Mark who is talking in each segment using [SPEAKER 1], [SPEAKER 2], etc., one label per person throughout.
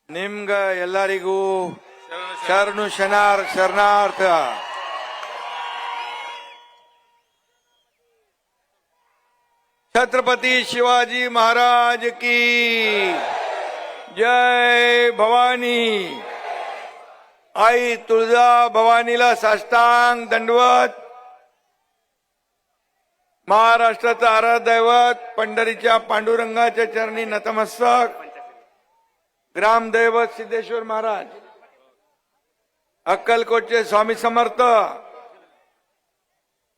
[SPEAKER 1] ನಿಮ್ಗ ಎಲ್ಲರಿಗೂ ಶರಣು ಶರಣಾರ್ಥ. छत्रपति शिवाजी महाराज की जय. भवानी आई तुळजा भवानीला साष्टांग दंडवत. महाराष्ट्राचं आराध्य दैवत पंढरीच्या पांडुरंगाच्या चरणी नतमस्तक. ग्रामदैवत सिद्धेश्वर महाराज, अक्कलकोटचे स्वामी समर्थ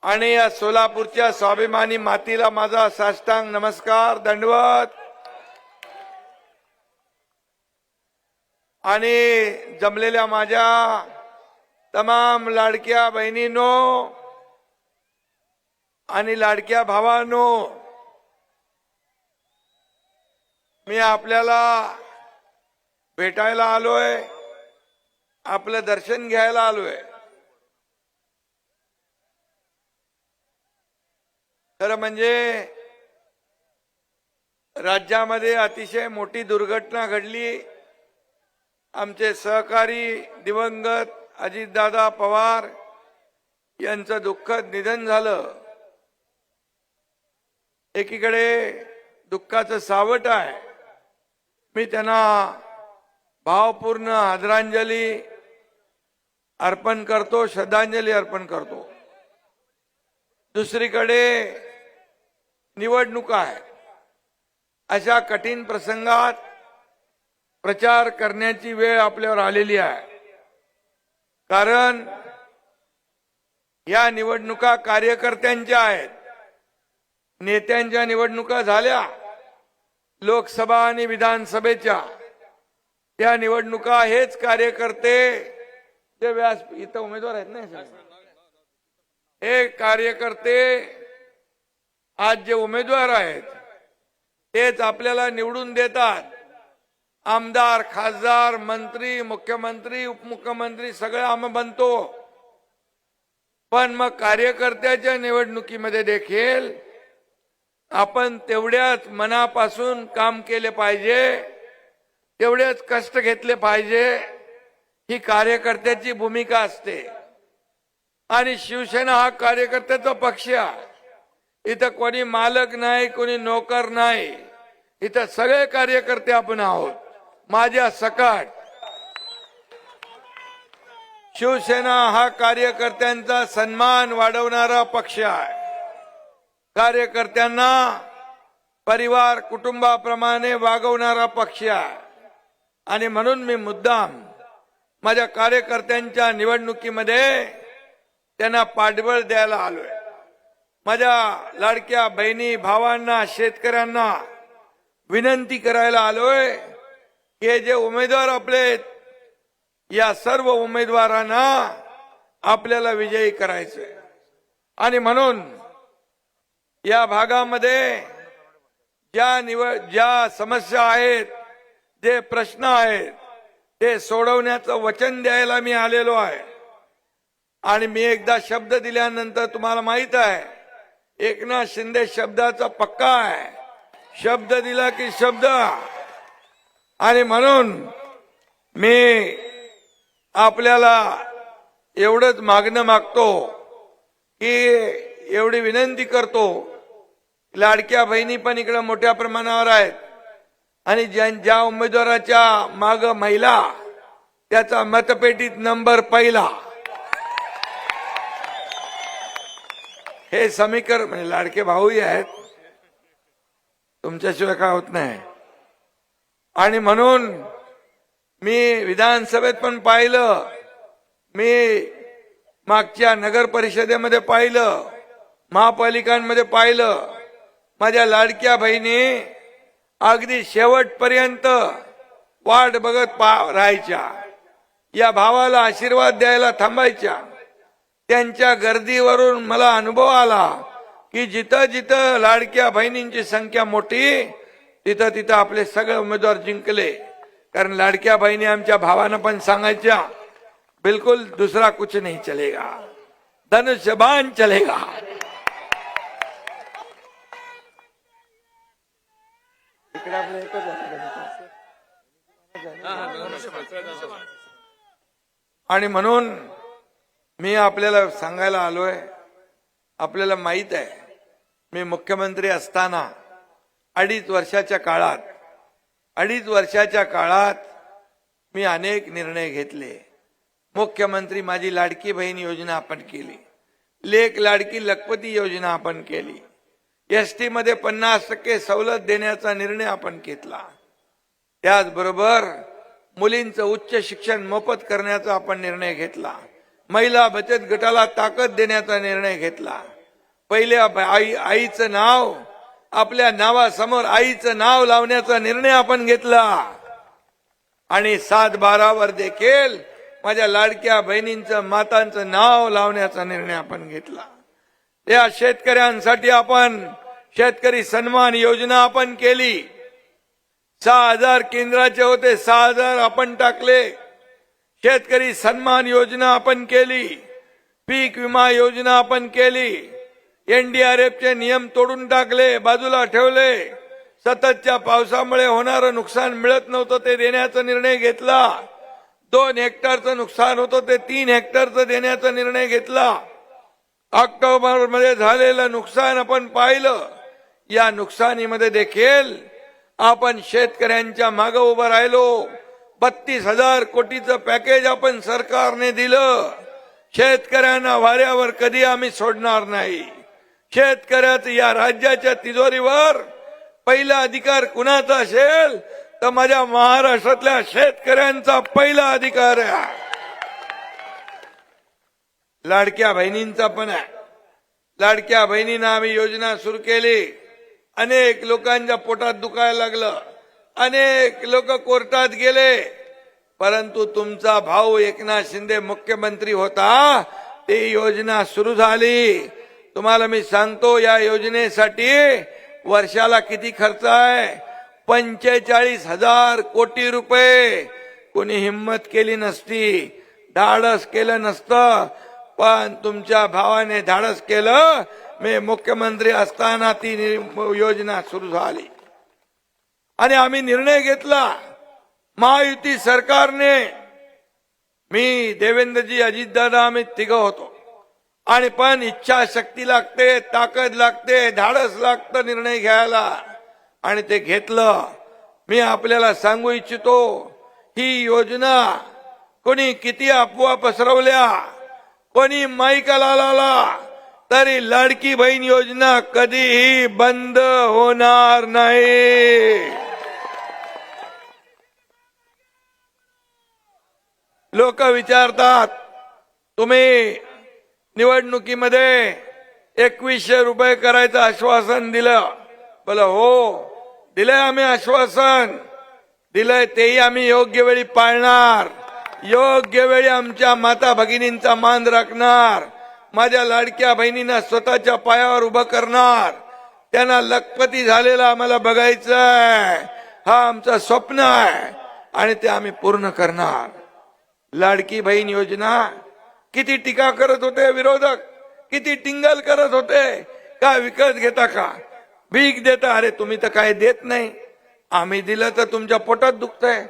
[SPEAKER 1] आणि या सोलापूरच्या स्वाभिमानी मातीला माझा साष्टांग नमस्कार दंडवत. आणि जमलेल्या माझ्या तमाम लाडक्या बहिणींनो आणि लाडक्या भावांनो, मी आपल्याला भेटायला आलोय, आपलं दर्शन घ्यायला आलोय. खरं म्हणजे राज्यामध्ये अतिशय मोठी दुर्घटना घडली. आमचे सहकारी दिवंगत अजितदादा पवार यांचं दुःखद निधन झालं. एकीकडे दुःखाचं सावट आहे. मी त्यांना भावपूर्ण आदरांजली अर्पण करतो, श्रद्धांजली अर्पण करतो. दुसरीकडे निवडणुका आहे. अशा कठीण प्रसंगात प्रचार करण्याची वेळ आपल्यावर आलेली आहे. कारण या निवडणुका कार्यकर्त्यांच्या आहेत. नेत्यांच्या निवडणुका झाल्या लोकसभा आणि विधानसभेच्या. त्या निवडणुका हेच कार्यकर्ते जे व्यास इथं उमेदवार आहेत ना, हे कार्यकर्ते आज जे उमेदवार आहेत तेच आपल्याला निवडून देतात. आमदार, खासदार, मंत्री, मुख्यमंत्री, उपमुख्यमंत्री सगळे आम्ही बनतो. पण मग कार्यकर्त्याच्या निवडणुकीमध्ये देखील आपण तेवढ्याच मनापासून काम केले पाहिजे, तेवढेच कष्ट घेतले पाहिजे. ही कार्यकर्त्याची भूमिका असते. आणि शिवसेना हा कार्यकर्त्याचा पक्ष आहे. इथं कोणी मालक नाही, कोणी नोकर नाही. इथं सगळे कार्यकर्ते आपण आहोत. माझ्या सकट शिवसेना हा कार्यकर्त्यांचा सन्मान वाढवणारा पक्ष आहे. कार्यकर्त्यांना परिवार कुटुंबाप्रमाणे वागवणारा पक्ष आहे. आणि म्हणून मी मुद्दाम माझ्या कार्यकर्त्यांच्या निवडणुकीमध्ये त्यांना पाठबळ द्यायला आलोय. माझ्या लाडक्या बहिणी भावांना, शेतकऱ्यांना विनंती करायला आलोय की हे जे उमेदवार आपले, या सर्व उमेदवारांना आपल्याला विजयी करायचंय. आणि म्हणून या भागामध्ये ज्या समस्या आहेत, जे प्रश्न आहेत, ते सोडवण्याचं वचन द्यायला मी आलेलो आहे. आणि मी एकदा शब्द दिल्यानंतर तुम्हाला माहित आहे, एकनाथ शिंदे शब्दाचा पक्का आहे. शब्द दिला की शब्द. आणि म्हणून मी आपल्याला एवढंच मागणं मागतो की एवढी विनंती करतो. लाडक्या बहिणी पण इकडे मोठ्या प्रमाणावर आहेत. आणि ज्या उमेदवाराच्या माग महिला, त्याचा मतपेटीत नंबर पहिला. हे समीकरण म्हणजे लाडके भाऊही आहेत, तुमच्याशिवाय काय होत नाही. आणि म्हणून मी विधानसभेत पण पाहिलं, मी मागच्या नगर परिषदेमध्ये पाहिलं, महापालिकांमध्ये पाहिलं, माझ्या लाडक्या बहिणी अगदी शेवटपर्यंत वाट बघत राहायच्या. या भावाला आशीर्वाद द्यायला थांबायच्या. त्यांच्या गर्दीवरून मला अनुभव आला की जिथं जिथं लाडक्या बहिणींची संख्या मोठी, तिथं तिथं आपले सगळे उमेदवार जिंकले. कारण लाडक्या बहिणी आमच्या भावानं पण सांगायच्या, बिलकुल दूसरा कुछ नहीं चलेगा, धनुष्यबाण चलेगा. आणि म्हणून मी आपल्याला सांगायला आलोय, आपल्याला माहित आहे मी मुख्यमंत्री असताना 2.5 वर्षाच्या काळात मी अनेक निर्णय घेतले. मुख्यमंत्री माझी लाडकी बहीण योजना आपण केली, लेक लाडकी लखपती योजना आपण केली, एसटी मध्ये 50% सवलत देण्याचा निर्णय आपण घेतला. त्याचबरोबर मुलींचं उच्च शिक्षण मोफत करण्याचा आपण निर्णय घेतला. महिला बचत गटाला ताकद देण्याचा निर्णय घेतला. पहिल्या आईचं नाव, आपल्या नावासमोर आईचं नाव लावण्याचा निर्णय आपण घेतला. आणि 7/12 देखील माझ्या लाडक्या बहिणींचं, मातांचं नाव लावण्याचा निर्णय आपण घेतला. या शेतकऱ्यांसाठी आपण शेतकरी सन्मान योजना आपण केली. 6,000 केंद्राचे होते, 6,000 आपण टाकले. शेतकरी सन्मान योजना आपण केली. पीक विमा योजना आपण केली. NDRFचे नियम तोडून टाकले, बाजूला ठेवले. सततच्या पावसामुळे होणारं नुकसान मिळत नव्हतं ते देण्याचा निर्णय घेतला. 2 हेक्टरचं नुकसान होतं ते 3 हेक्टरचं देण्याचा निर्णय घेतला. ऑक्टोबर मध्ये झालेलं नुकसान आपण पाहिलं. या नुकसानीमध्ये देखील आपण शेतकऱ्यांच्या मागे उभं राहिलो. 32,000 कोटीचं पॅकेज आपण सरकारने दिलं. शेतकऱ्यांना वाऱ्यावर कधी आम्ही सोडणार नाही. शेतकऱ्याचं या राज्याच्या तिजोरीवर पहिला अधिकार कुणाचा असेल तर माझ्या महाराष्ट्रातल्या शेतकऱ्यांचा पहिला अधिकार आहे. लाडक्या बहिणींचा पण आहे. लाडक्या बहिणींना आम्ही योजना सुरू केली. अनेक लोकांच्या पोटात दुखायला लागलं, अनेक लोक कोर्टात गेले, परंतु तुमचा भाऊ एकनाथ शिंदे मुख्यमंत्री होता, ती योजना सुरू झाली. तुम्हाला मी सांगतो या योजनेसाठी वर्षाला किती खर्च आहे? 45,000 कोटी रुपये. कोणी हिम्मत केली नसती, धाडस केलं नसतं, पण तुमच्या भावाने धाडस केलं. मी मुख्यमंत्री असताना ती योजना सुरू झाली आणि आम्ही निर्णय घेतला. महायुती सरकारने, मी, देवेंद्रजी, अजितदादा, आम्ही तिघं होतो. आणि पण इच्छाशक्ती लागते, ताकद लागते, धाडस लागतं निर्णय घ्यायला, आणि ते घेतलं. मी आपल्याला सांगू इच्छितो, ही योजना कोणी किती अफवा पसरवल्या, कोणी माईकाला लावला, तरी लाडकी बहीण योजना कधीही बंद होणार नाही. लोक विचारतात, तुम्ही निवडणुकीमध्ये 2100 रुपये करायचं आश्वासन दिलं. बोला हो, दिलंय, आम्ही आश्वासन दिलंय, तेही आम्ही योग्य वेळी पाळणार. योग्य वेळी आमच्या माता भगिनींचा मान राखणार. माझ्या लाडक्या बहिणींना स्वतःच्या पायावर उभं करणार. त्यांना लखपती झालेला आम्हाला बघायचं आहे. हा आमचं स्वप्न आहे आणि ते आम्ही पूर्ण करणार. लाडकी बहीण योजना किती टीका करत होते विरोधक, किती टिंगल करत होते. का विकत घेता का, भीक देता? अरे तुम्ही तर काय देत नाही. आम्ही दिलं तर तुमच्या पोटात दुखतंय.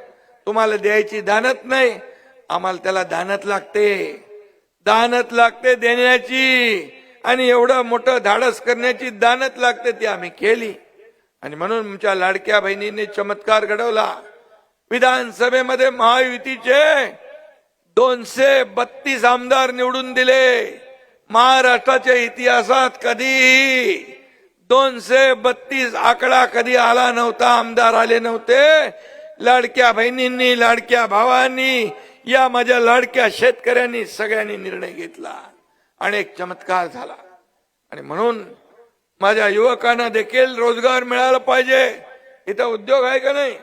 [SPEAKER 1] तुम्हाला द्यायची दानत नाही, आम्हाला त्याला दानत लागते. दानत लागते देण्याची, आणि एवढं मोठं धाडस करण्याची दानत लागते, ती आम्ही केली. आणि म्हणून आमच्या लाडक्या बहिणींनी चमत्कार घडवला. विधानसभेमध्ये महायुतीचे 232 आमदार निवडून दिले. महाराष्ट्राच्या इतिहासात कधी 232 आकडा कधी आला नव्हता, आमदार आले नव्हते. लाडक्या बहिणींनी, लाडक्या भावांनी, या माझ्या लाडक्या शेतकऱ्यांनी सगळ्यांनी निर्णय घेतला आणि एक चमत्कार झाला. आणि म्हणून माझ्या युवकांना देखील रोजगार मिळाला पाहिजे. इथं उद्योग आहे का नाही?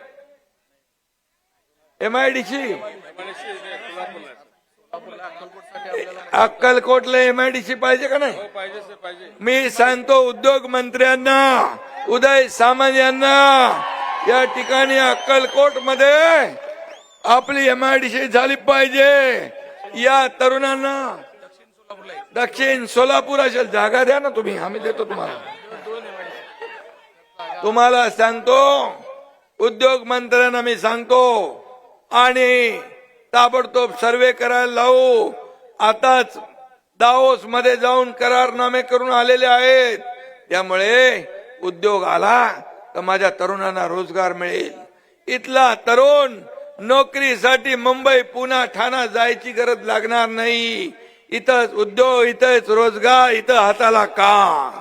[SPEAKER 1] MIDC अक्कलकोटला MIDC पाहिजे का नाही? मी सांगतो उद्योग मंत्र्यांना, उदय सामंत यांना, या ठिकाणी अक्कलकोट मध्ये आपली MIDC झाली पाहिजे. या तरुणांना दक्षिण सोलापूर असेल, जागा द्या ना तुम्ही, आम्ही देतो तुम्हाला. तुम्हाला सांगतो उद्योग मंत्र्यांना मी सांगतो आणि ताबडतोब सर्वे करायला लावू. आताच दाओस मध्ये जाऊन करारनामे करून आलेले आहेत. त्यामुळे उद्योग आला तर माझ्या तरुणांना रोजगार मिळेल. इथला तरुण नोकरीसाठी मुंबई पुणे ठाणे जायची गरज लागणार नाही. इथंच उद्योग, इथंच रोजगार, इथं हाताला काम,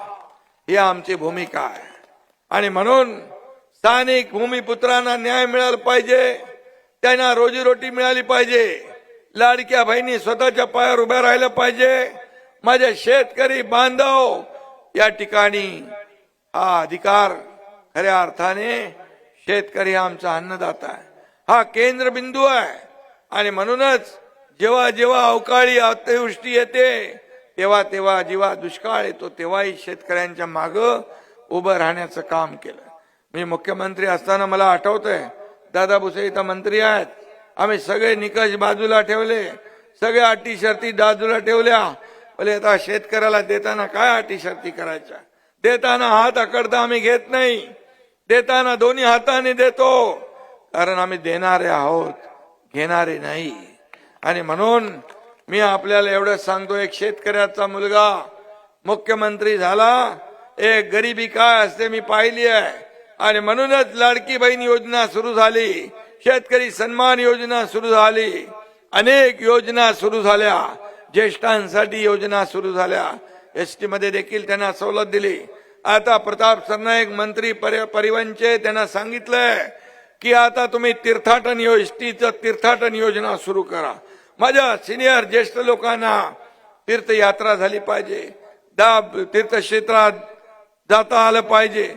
[SPEAKER 1] ही आमची भूमिका आहे. आणि म्हणून स्थानिक भूमिपुत्रांना न्याय मिळाला पाहिजे, त्यांना रोजीरोटी मिळाली पाहिजे. लाडक्या बहिणी स्वतःच्या पायावर उभ्या राहिलं पाहिजे. माझे शेतकरी बांधव या ठिकाणी हा अधिकार, खऱ्या अर्थाने शेतकरी आमचा अन्नदाता आहे, हा केंद्रबिंदू आहे. आणि म्हणूनच जेव्हा जेव्हा अवकाळी अतिवृष्टी येते, तेव्हा तेव्हा जेव्हा दुष्काळ येतो, तेव्हाही शेतकऱ्यांच्या माग उभं राहण्याचं काम केलं. मी मुख्यमंत्री असताना मला आठवतंय, दादा भुसे इथं मंत्री आहेत, आम्ही सगळे निकष बाजूला ठेवले, सगळ्या अटी शर्ती बाजूला ठेवल्या. बोले आता शेतकऱ्याला देताना काय अटी शर्ती करायच्या, देताना हात आकडता आम्ही घेत नाही, देताना दोन्ही हाताने देतो, कारण आम्ही देणारे आहोत, घेणारे नाही. आणि म्हणून मी आपल्याला एवढं सांगतो, एक शेतकऱ्याचा मुलगा मुख्यमंत्री झाला, एक गरिबी काय असते मी पाहिली आहे. आणि म्हणूनच लाडकी बहीण योजना सुरू झाली, शेतकरी सन्मान योजना सुरू झाली, अनेक योजना सुरू झाल्या, ज्येष्ठांसाठी योजना सुरू झाल्या, एसटी मध्ये देखील त्यांना सवलत दिली. आता प्रताप सरनाईक मंत्री परिवहनचे, त्यांना सांगितलंय की आता तुम्ही तीर्थाटन एसटीचं तीर्थाटन योजना सुरू करा. माझ्या सिनियर ज्येष्ठ लोकांना तीर्थयात्रा झाली पाहिजे, तीर्थक्षेत्रात जाता आलं पाहिजे,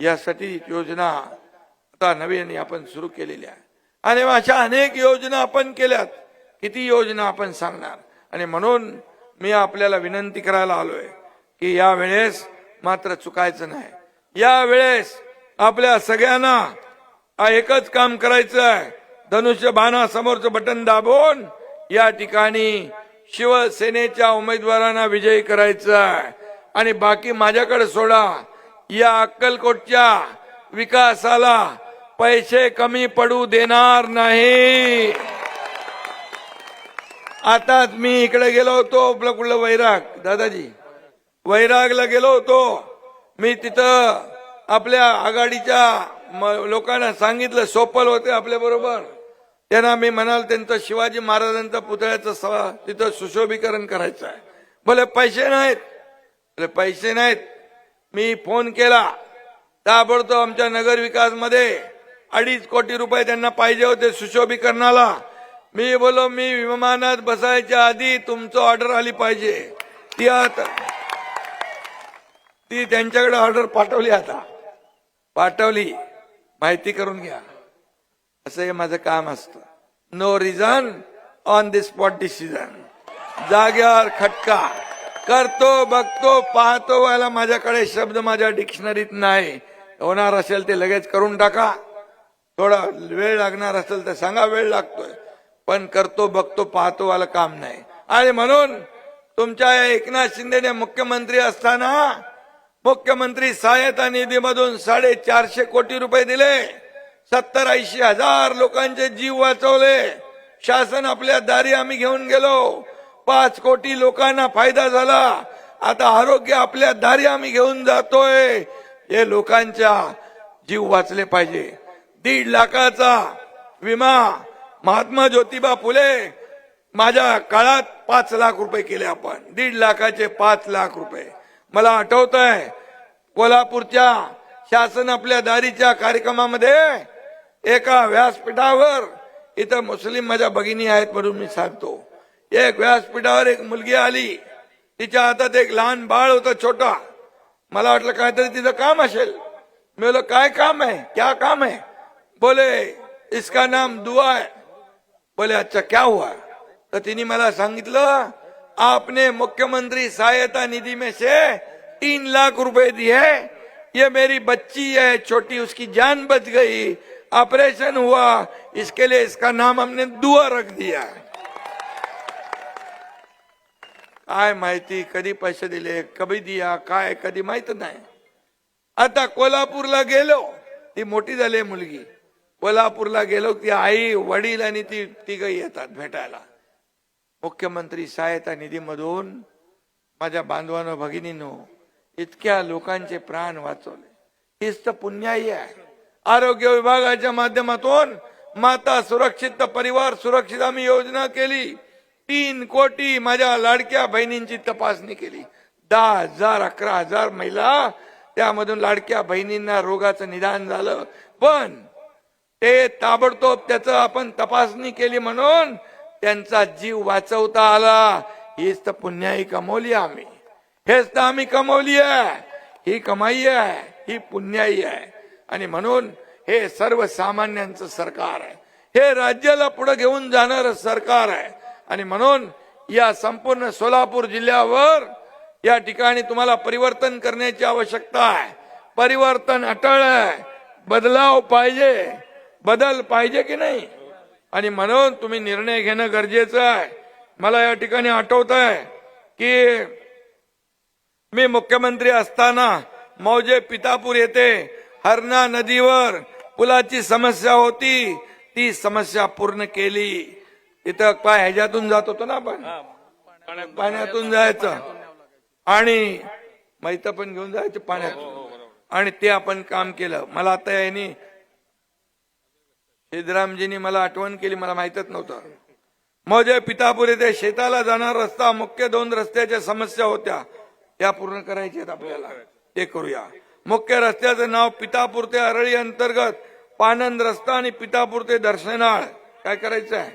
[SPEAKER 1] यासाठी योजना आता नवीन आपण सुरू केलेल्या आहे. आणि अशा अनेक योजना आपण केल्यात, किती योजना आपण सांगणार. आणि म्हणून मी आपल्याला विनंती करायला आलोय की या वेळेस मात्र चुकायचं नाही. या वेळेस आपल्या सगळ्यांना एकच काम करायचं आहे, धनुष्य बाणा समोरचं बटन दाबून या ठिकाणी शिवसेनेच्या उमेदवारांना विजयी करायचं आहे. आणि बाकी माझ्याकडे सोडा. या अक्कलकोटच्या विकासाला पैसे कमी पडू देणार नाही. आता मी इकडे गेलो होतो, आपलं कुठलं वैराग, दादाजी वैरागला गेलो होतो मी. तिथं आपल्या आघाडीच्या लोकांना सांगितलं, सोपल होते आपल्या बरोबर, त्यांना मी म्हणाल त्यांचं शिवाजी महाराजांचा पुतळ्याचं तिथं सुशोभीकरण करायचं आहे. बोले पैसे नाहीत, बोले पैसे नाहीत. मी फोन केला, ताबडतोब आमच्या नगर विकास मध्ये 2.5 कोटी रुपये त्यांना पाहिजे होते सुशोभीकरणाला. मी बोलो, मी विमानात बसायच्या आधी तुमचं ऑर्डर आली पाहिजे. ती त्यांच्याकडे ऑर्डर पाठवली, आता पाठवली, माहिती करून घ्या. असं हे माझं काम असतं. No reason on the spot decision, जाग्यावर खटका करतो, बघतो, पाहतो. व्हायला माझ्याकडे शब्द माझ्या डिक्शनरीत नाही. होणार असेल ते लगेच करून टाका, थोडा वेळ लागणार असेल तर सांगा वेळ लागतोय, पण करतो, बघतो, पाहतो वाला काम नाही. आणि म्हणून तुमच्या एकनाथ शिंदेने मुख्यमंत्री असताना मुख्यमंत्री सहायता निधीमधून 450 कोटी रुपये दिले, 70-80 हजार लोकांचे जीव वाचवले. शासन आपल्या दारी आम्ही घेऊन गेलो, 5 कोटी लोकांना फायदा झाला. आता आरोग्य आपल्या दारी आम्ही घेऊन जातोय. हे लोकांच्या जीव वाचले पाहिजे. 1.5 लाखाचा विमा महात्मा ज्योतिबा फुले माझ्या काळात 5 लाख रुपये केले आपण. 1.5 लाखाचे 5 लाख रुपये. मला आठवत आहे, कोल्हापूरच्या शासन आपल्या दारीच्या कार्यक्रमामध्ये एका व्यासपीठावर, इथं मुस्लिम माझ्या भगिनी आहेत म्हणून मी सांगतो, एक व्यासपीठावर एक मुलगी आली, तिच्या हातात एक लहान बाळ होतं छोटा. मला वाटलं काहीतरी तिचं काम असेल. मी बोलो काय काम है, क्या काम है? बोले इसका नाम दुआ है. बोले अच्छा क्या हुआ? तर तिने मला सांगितलं, आपने मुख्यमंत्री सहायता निधि में से 3 लाख रुपए दिए, ये मेरी बच्ची है छोटी, उसकी जान बच गई, ऑपरेशन हुआ, इसके लिए इसका नाम हमने दुआ रख दिया. काय माहिती कधी पैसे दिले, कधी दिया, काय कधी माहित नाही. आता कोल्हापूरला गेलो, ती मोठी झाली मुलगी, कोल्हापूरला गेलो ती आई वडील आणि ती तिघही येतात भेटायला. मुख्यमंत्री सहायता निधीमधून माझ्या बांधवांनो भगिनींनो इतक्या लोकांचे प्राण वाचवले. हीच तर पुण्याई आहे. आरोग्य विभागाच्या माध्यमातून माता सुरक्षित परिवार सुरक्षित आम्ही योजना केली. 3 कोटी माझ्या लाडक्या बहिणींची तपासणी केली. 10,000 11,000 महिला त्यामधून लाडक्या बहिणींना रोगाचं निदान झालं. पण ते ताबडतोब त्याचं आपण तपासणी केली म्हणून त्यांचा जीव वाचवता आला. हीच तर पुण्याई कमवली आम्ही. हेच तर आम्ही कमवली आहे. ही कमाई आहे, ही पुण्याई आहे. आणि म्हणून हे सर्वसामान्यांचं सरकार आहे. हे राज्याला पुढे घेऊन जाणारं सरकार आहे. आणि म्हणून या संपूर्ण सोलापूर जिल्ह्यावर या ठिकाणी तुम्हाला परिवर्तन करण्याची आवश्यकता आहे. परिवर्तन अटळ आहे. बदलाव पाहिजे. बदल पाहिजे की नाही. आणि म्हणून तुम्ही निर्णय घेणं गरजेचं आहे. मला या ठिकाणी आठवत आहे की मी मुख्यमंत्री असताना मौजे पितापूर येथे हरणा नदीवर पुलाची समस्या होती. ती समस्या पूर्ण केली. तिथं काय ह्याच्यातून जात होतो ना आपण, पाण्यातून जायचं आणि मैतं पण घेऊन जायचं पाण्यातून, आणि ते आपण काम केलं. मला आता यांनी सिद्धरामजींनी मला आठवण केली, मला माहितच नव्हतं. मौजे पितापूर येथे शेताला जाणार रस्ता, मुख्य 2 रस्त्याच्या समस्या होत्या, त्या पूर्ण करायच्या आहेत आपल्याला. ते करूया. मुख्य रस्त्याचं नाव पितापूर ते अरळी अंतर्गत पानंद रस्ता आणि पितापूर ते दर्शनाळ. काय करायचं आहे?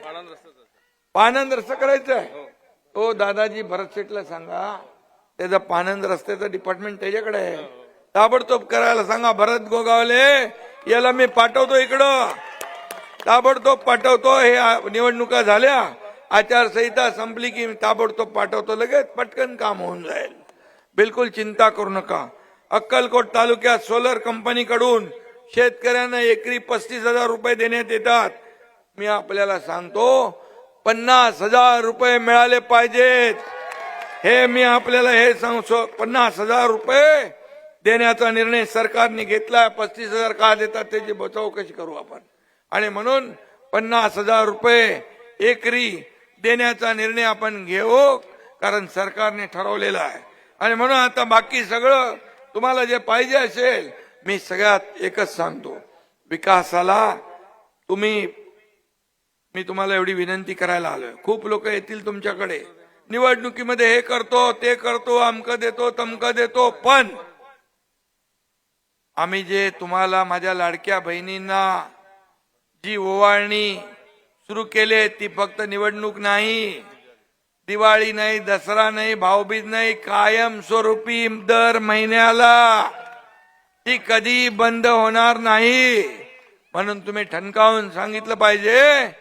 [SPEAKER 1] पानंद रस्ता करायचा आहे. तो दादाजी भरत शेठला सांगा, त्याचं पानंद रस्त्याचं डिपार्टमेंट त्याच्याकडे आहे. ताबडतोब करायला सांगा. भरत गोगावले याला मी पाठवतो इकडं, ताबडतोब पाठवतो. हे निवडणुका झाल्या, आचारसंहिता संपली की ताबडतोब पाठवतो. लगेच पटकन काम होऊन जाईल. बिलकुल चिंता करू नका. अक्कलकोट तालुक्यात सोलर कंपनीकडून शेतकऱ्यांना एकरी 35,000 रुपये देण्यात येतात. मी आपल्याला सांगतो 50,000 रुपये मिळाले पाहिजेत. हे मी आपल्याला हे सांगतो. 50,000 रुपये देण्याचा निर्णय सरकारने घेतलाय. 35,000 का देतात त्याची बचाव कशी करू आपण. आणि म्हणून 50,000 रुपये एकरी देण्याचा निर्णय आपण घेऊ, कारण सरकारने ठरवलेला आहे. आणि म्हणून आता बाकी सगळं तुम्हाला जे पाहिजे असेल, मी सगळ्यात एकच सांगतो, विकासाला मी तुम्हाला एवढी विनंती करायला आलोय. खूप लोक येतील तुमच्याकडे निवडणुकीमध्ये, हे करतो ते करतो, अमकं देतो तमकं देतो. पण आम्ही जे तुम्हाला माझ्या लाडक्या बहिणींना जी ओवाळणी सुरू केली ती फक्त निवडणूक नाही, दिवाळी नाही, दसरा नाही, भाऊबीज नाही, कायमस्वरूपी दर महिन्याला ती कधी बंद होणार नाही. म्हणून तुम्ही ठणकावून सांगितलं पाहिजे,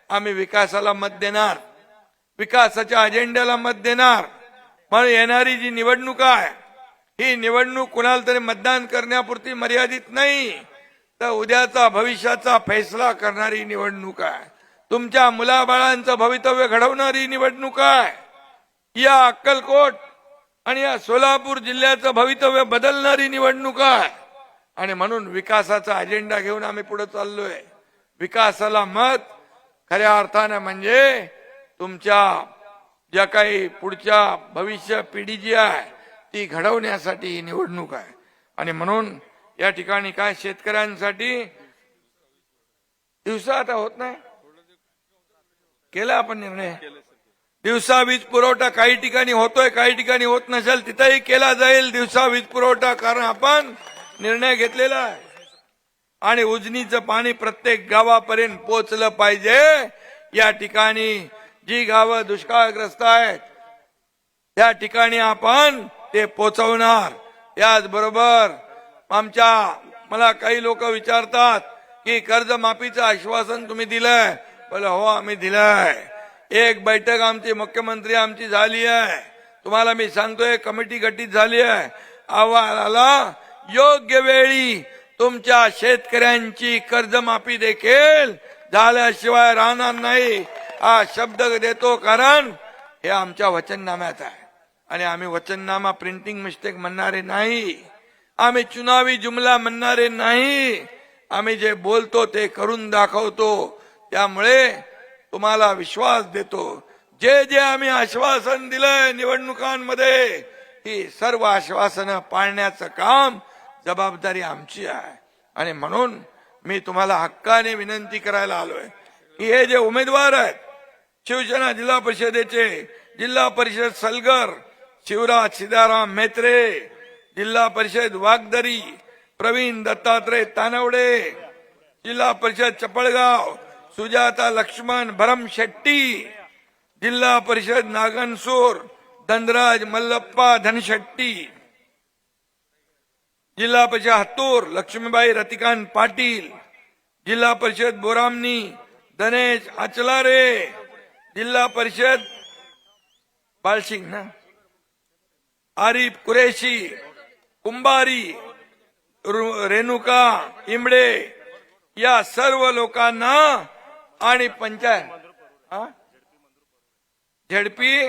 [SPEAKER 1] आम्ही विकासाला मत देणार, विकासाच्या अजेंड्याला मत देणार. म्हणून येणारी जी निवडणूक आहे, ही निवडणूक कुणाला तरी मतदान करण्यापुरती मर्यादित नाही, तर उद्याचा भविष्याचा फैसला करणारी निवडणूक आहे. तुमच्या मुलाबाळांचं भवितव्य घडवणारी निवडणूक आहे. या अक्कलकोट आणि या सोलापूर जिल्ह्याचं भवितव्य बदलणारी निवडणूक आहे. आणि म्हणून विकासाचा अजेंडा घेऊन आम्ही पुढे चाललोय. विकासाला मत खऱ्या अर्थाने म्हणजे तुमच्या ज्या काही पुढच्या भविष्य पिढी जी आहे ती घडवण्यासाठी ही निवडणूक आहे. आणि म्हणून या ठिकाणी काय शेतकऱ्यांसाठी दिवसा आता होत नाही, केला आपण निर्णय. दिवसा वीज पुरवठा काही ठिकाणी होतोय, काही ठिकाणी होत नसेल, तिथेही केला जाईल दिवसा वीज पुरवठा, कारण आपण निर्णय घेतलेला आहे. आणि उजनीचं पाणी प्रत्येक गावापर्यंत पोहोचलं पाहिजे. या ठिकाणी जी गावं दुष्काळग्रस्त आहेत त्या ठिकाणी आपण ते पोहोचवणार. याचबरोबर मला काही लोक विचारतात की कर्जमाफीचं आश्वासन तुम्ही दिलंय. बोला हो, आम्ही दिलंय. एक बैठक आमची मुख्यमंत्री आमची झाली आहे. तुम्हाला मी सांगतोय, कमिटी गठीत झाली आहे. अहवालाला योग्य वेळी तुमच्या शेतकऱ्यांची कर्जमाफी देखील झाल्याशिवाय राहणार नाही, हा शब्द देतो. कारण हे आमच्या वचननाम्यात आहे आणि आम्ही वचननामा प्रिंटिंग मिस्टेक म्हणणारे नाही, आम्ही चुनावी जुमला म्हणणारे नाही. आम्ही जे बोलतो ते करून दाखवतो. त्यामुळे तुम्हाला विश्वास देतो, जे जे आम्ही आश्वासन दिलंय निवडणुकांमध्ये, ही सर्व आश्वासनं पाळण्याचं काम जबाबदारी आमची आहे. आणि म्हणून मी तुम्हाला हक्काने विनंती करायला आलोय की हे जे उमेदवार आहेत शिवसेना जिल्हा परिषदेचे, जिल्हा परिषद सलगर शिवराज सीताराम मेत्रे, जिल्हा परिषद वागदरी प्रवीण दत्तात्रय तानवडे, जिल्हा परिषद चपळगाव सुजाता लक्ष्मण भरम शेट्टी, जिल्हा परिषद नागनसूर धनराज मल्लप्पा धनशेट्टी, जिल्हा परिषद हत्तूर लक्ष्मीबाई रतिकांत पाटील, जिल्हा परिषद बोरामनी गणेश आचलारे, जिल्हा परिषद बालसिंग ना आरिफ कुरेशी, कुंभारी रेणुका इमडे, या सर्व लोकांना आणि पंचायत झेडपी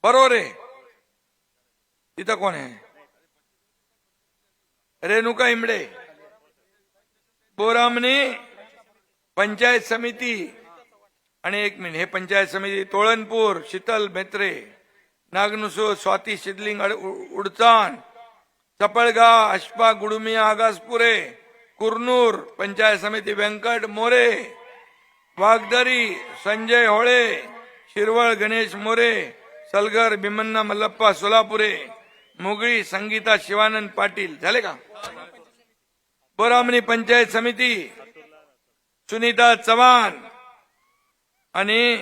[SPEAKER 1] बरोरे, तिथं कोण आहे? रेणुका इमडे, बोरामणी पंचायत समिती, आणि एक मिनिट, हे पंचायत समिती तोळणपूर शीतल मेत्रे, नागनुसूर स्वाती शिदलिंग उडचान, चपळगाव अश्पा गुडुमिया आगासपुरे, कुरनूर पंचायत समिती व्यंकट मोरे, वागदरी संजय होळे, शिरवळ गणेश मोरे, सलगर भीमन्ना मल्लप्पा सोलापुरे, मुगळी संगीता शिवानंद पाटील. झाले का? बोरामणी पंचायत समिती सुनीता चव्हाण, आणि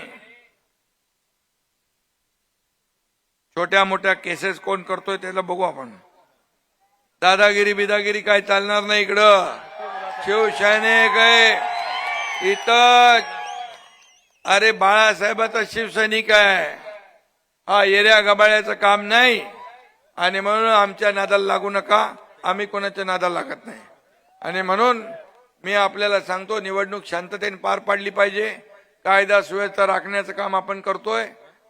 [SPEAKER 1] छोट्या मोठ्या केसेस कोण करतोय त्याला बघू आपण. दादागिरी बिदागिरी काय चालणार नाही इकडं. शिवसैनिक आहे इथं. अरे बाळासाहेबाचा शिवसैनिक आहे हा, एरिया गबाळ्याचं काम नाही. आणि म्हणून आमच्या नादाला लागू नका, आम्ही कोणाच्या नादाला लागत नाही. आणि म्हणून मी आपल्याला सांगतो, निवडणूक शांततेने पार पाडली पाहिजे. कायदा सुव्यवस्था राखण्याचं काम आपण करतोय.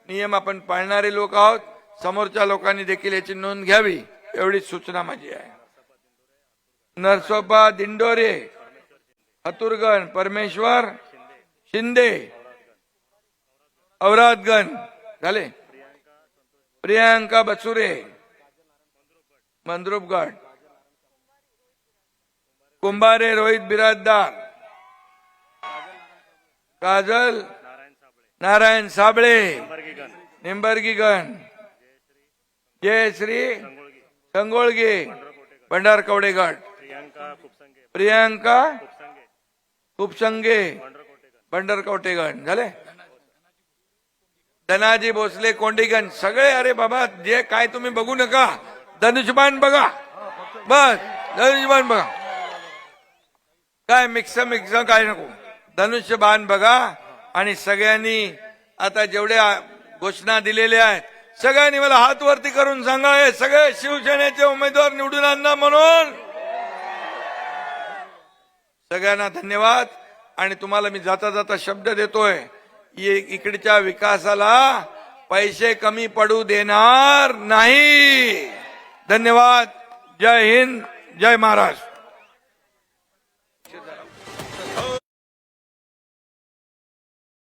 [SPEAKER 1] नियम आपण पाळणारे लोक आहोत. समोरच्या लोकांनी देखील याची नोंद घ्यावी, एवढीच सूचना माझी आहे. नरसोबा दिंडोरे, हतुरगण परमेश्वर शिंदे, औरादगण झाले, प्रियांका बचुरे मंद्रुपगड, कुंभारे रोहित बिराजदार, काजल नारायण साबळे निंबर्गीगण, जयश्री संगोळगे भंडार कवडेगड, प्रियांका खुपसंगे भंडार कवटेगण झाले, धनाजी भोसले कोंडीगण सगळे. अरे बाबा, जे काय तुम्ही बघू नका, धनुष्यबाण बघा, बस धनुष्यबाण बघा, काय मिक्स काय नको, धनुष्यबाण बघा. आणि सगळ्यांनी आता जेवढ्या घोषणा दिलेल्या आहेत सगळ्यांनी मला हात वरती करून सांगा, हे सगळे शिवसेनेचे उमेदवार निवडून आणा म्हणून. सगळ्यांना धन्यवाद. आणि तुम्हाला मी जाता जाता शब्द देतोय, इकडच्या विकासाला पैसे कमी पडू देणार नाही. धन्यवाद. जय हिंद, जय महाराष्ट्र.